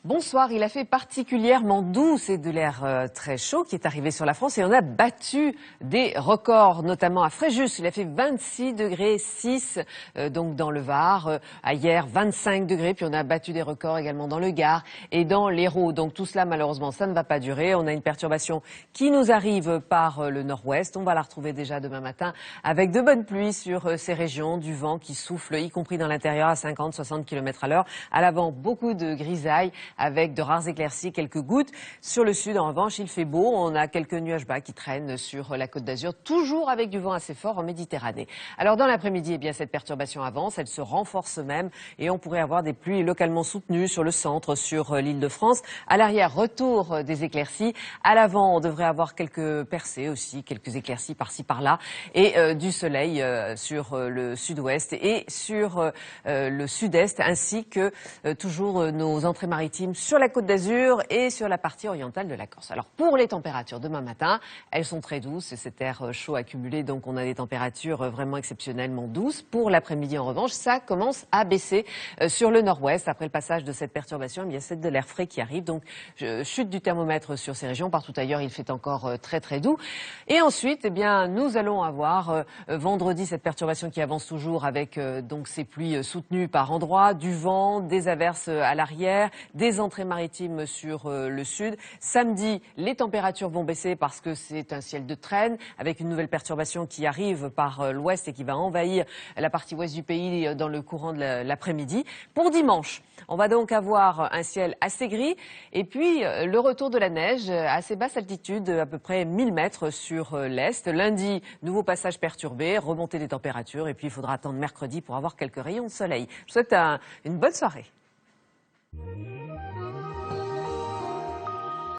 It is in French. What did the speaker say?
Bonsoir, il a fait particulièrement doux, c'est de l'air très chaud qui est arrivé sur la France et on a battu des records, notamment à Fréjus. Il a fait 26 degrés 6 donc dans le Var, hier 25 degrés, puis on a battu des records également dans le Gard et dans l'Hérault. Donc tout cela malheureusement ça ne va pas durer. On a une perturbation qui nous arrive par le nord-ouest. On va la retrouver déjà demain matin avec de bonnes pluies sur ces régions, du vent qui souffle y compris dans l'intérieur à 50-60 km à l'heure. À l'avant beaucoup de grisailles, avec de rares éclaircies, quelques gouttes. Sur le sud, en revanche, il fait beau. On a quelques nuages bas qui traînent sur la Côte d'Azur, toujours avec du vent assez fort en Méditerranée. Alors, dans l'après-midi, eh bien, cette perturbation avance, elle se renforce même et on pourrait avoir des pluies localement soutenues sur le centre, sur l'Île-de-France. À l'arrière, retour des éclaircies. À l'avant, on devrait avoir quelques percées aussi, quelques éclaircies par-ci, par-là et du soleil sur le sud-ouest et sur le sud-est, ainsi que toujours nos entrées maritimes sur la Côte d'Azur et sur la partie orientale de la Corse. Alors pour les températures demain matin, elles sont très douces, c'est cet air chaud accumulé, donc on a des températures vraiment exceptionnellement douces. Pour l'après-midi en revanche, ça commence à baisser sur le nord-ouest. Après le passage de cette perturbation, il y a c'est de l'air frais qui arrive, donc chute du thermomètre sur ces régions. Partout ailleurs, il fait encore très très doux. Et ensuite, eh bien, nous allons avoir vendredi cette perturbation qui avance toujours avec donc ces pluies soutenues par endroits, du vent, des averses à l'arrière, des entrées maritimes sur le sud. Samedi, les températures vont baisser parce que c'est un ciel de traîne avec une nouvelle perturbation qui arrive par l'ouest et qui va envahir la partie ouest du pays dans le courant de l'après-midi. Pour dimanche, on va donc avoir un ciel assez gris et puis le retour de la neige à assez basse altitude, à peu près 1000 mètres sur l'est. Lundi, nouveau passage perturbé, remontée des températures et puis il faudra attendre mercredi pour avoir quelques rayons de soleil. Je vous souhaite une bonne soirée.